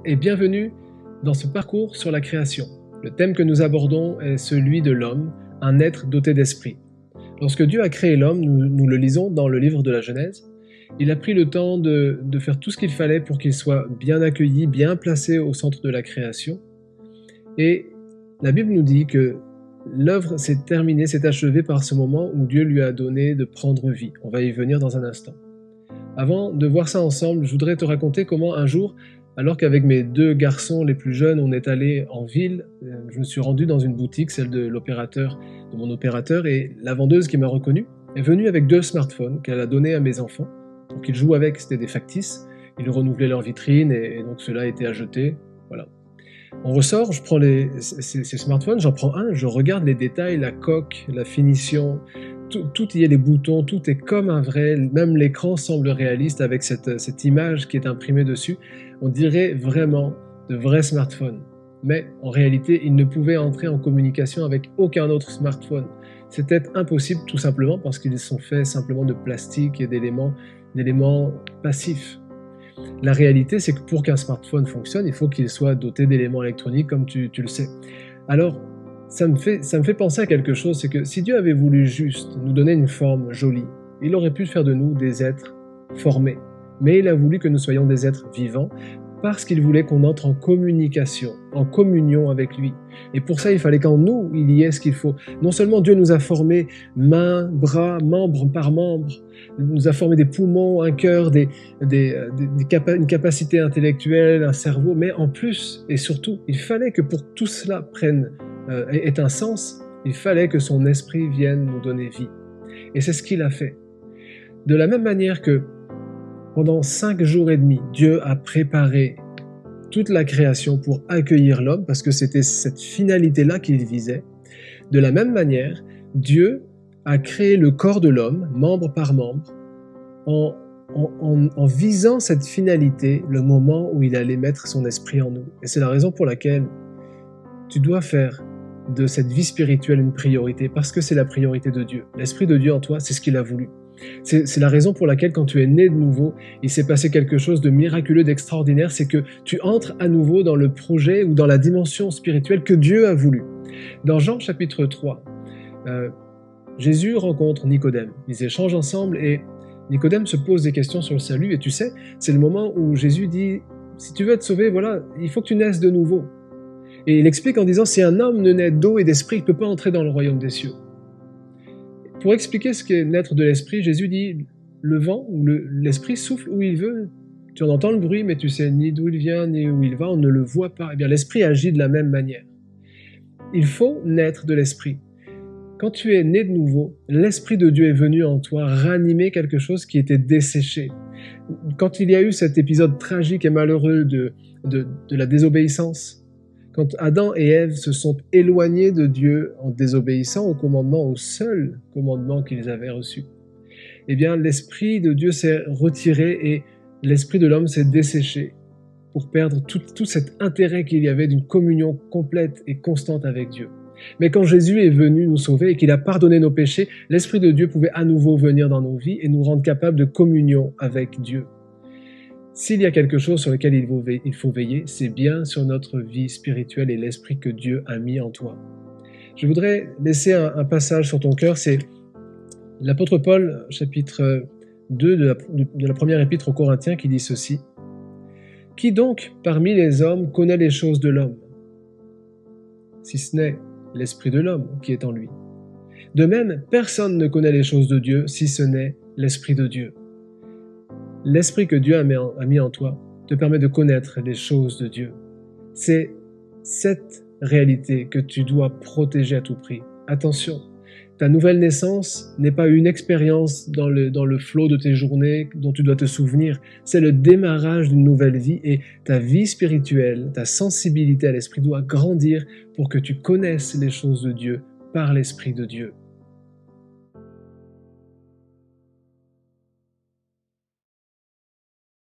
et bienvenue dans ce parcours sur la création. Le thème que nous abordons est celui de l'homme, un être doté d'esprit. Lorsque Dieu a créé l'homme, nous le lisons dans le livre de la Genèse, il a pris le temps de faire tout ce qu'il fallait pour qu'il soit bien accueilli, bien placé au centre de la création. Et la Bible nous dit que l'œuvre s'est terminée, s'est achevée par ce moment où Dieu lui a donné de prendre vie. On va y venir dans un instant. Avant de voir ça ensemble, je voudrais te raconter comment un jour, alors qu'avec mes 2 garçons les plus jeunes, on est allé en ville, je me suis rendu dans une boutique, celle de mon opérateur, et la vendeuse qui m'a reconnu est venue avec 2 smartphones qu'elle a donnés à mes enfants pour qu'ils jouent avec. C'était des factices, ils renouvelaient leur vitrine et donc cela a été à jeter. Voilà. On ressort, je prends ces smartphones, j'en prends un, je regarde les détails, la coque, la finition, tout y est, les boutons, tout est comme un vrai, même l'écran semble réaliste avec cette image qui est imprimée dessus. On dirait vraiment de vrais smartphones. Mais en réalité, ils ne pouvaient entrer en communication avec aucun autre smartphone. C'était impossible tout simplement parce qu'ils sont faits simplement de plastique et d'éléments passifs. La réalité, c'est que pour qu'un smartphone fonctionne, il faut qu'il soit doté d'éléments électroniques, comme tu le sais. Alors, ça me fait penser à quelque chose, c'est que si Dieu avait voulu juste nous donner une forme jolie, il aurait pu faire de nous des êtres formés. Mais il a voulu que nous soyons des êtres vivants, parce qu'il voulait qu'on entre en communication, en communion avec lui. Et pour ça, il fallait qu'en nous, il y ait ce qu'il faut. Non seulement Dieu nous a formés mains, bras, membre par membre, nous a formé des poumons, un cœur, une capacité intellectuelle, un cerveau, mais en plus et surtout, il fallait que pour que tout cela ait un sens, il fallait que son esprit vienne nous donner vie. Et c'est ce qu'il a fait. De la même manière que pendant 5 jours et demi, Dieu a préparé toute la création pour accueillir l'homme, parce que c'était cette finalité-là qu'il visait. De la même manière, Dieu a créé le corps de l'homme, membre par membre, en visant cette finalité, le moment où il allait mettre son esprit en nous. Et c'est la raison pour laquelle tu dois faire de cette vie spirituelle une priorité, parce que c'est la priorité de Dieu. L'Esprit de Dieu en toi, c'est ce qu'il a voulu. C'est la raison pour laquelle quand tu es né de nouveau, il s'est passé quelque chose de miraculeux, d'extraordinaire, c'est que tu entres à nouveau dans le projet ou dans la dimension spirituelle que Dieu a voulu. Dans Jean chapitre 3, Jésus rencontre Nicodème. Ils échangent ensemble et Nicodème se pose des questions sur le salut. Et tu sais, c'est le moment où Jésus dit, si tu veux être sauvé, voilà, il faut que tu naisses de nouveau. Et il explique en disant, si un homme ne naît d'eau et d'esprit, il ne peut pas entrer dans le royaume des cieux. Pour expliquer ce qu'est naître de l'esprit, Jésus dit, le vent ou l'esprit souffle où il veut. Tu en entends le bruit, mais tu sais ni d'où il vient, ni où il va, on ne le voit pas. Eh bien, l'esprit agit de la même manière. Il faut naître de l'esprit. Quand tu es né de nouveau, l'Esprit de Dieu est venu en toi ranimer quelque chose qui était desséché. Quand il y a eu cet épisode tragique et malheureux de la désobéissance, quand Adam et Ève se sont éloignés de Dieu en désobéissant au seul commandement qu'ils avaient reçu, eh bien l'Esprit de Dieu s'est retiré et l'Esprit de l'homme s'est desséché pour perdre tout cet intérêt qu'il y avait d'une communion complète et constante avec Dieu. Mais quand Jésus est venu nous sauver et qu'il a pardonné nos péchés, l'Esprit de Dieu pouvait à nouveau venir dans nos vies et nous rendre capables de communion avec Dieu. S'il y a quelque chose sur lequel il faut veiller, c'est bien sur notre vie spirituelle et l'Esprit que Dieu a mis en toi. Je voudrais laisser un passage sur ton cœur, c'est l'apôtre Paul, chapitre 2 de la première épître aux Corinthiens, qui dit ceci. « Qui donc, parmi les hommes, connaît les choses de l'homme, si ce n'est l'Esprit de l'homme qui est en lui. De même, personne ne connaît les choses de Dieu, si ce n'est l'Esprit de Dieu. » L'Esprit que Dieu a mis en toi te permet de connaître les choses de Dieu. C'est cette réalité que tu dois protéger à tout prix. Attention, ta nouvelle naissance n'est pas une expérience dans le flot de tes journées dont tu dois te souvenir. C'est le démarrage d'une nouvelle vie et ta vie spirituelle, ta sensibilité à l'Esprit doit grandir pour que tu connaisses les choses de Dieu par l'Esprit de Dieu.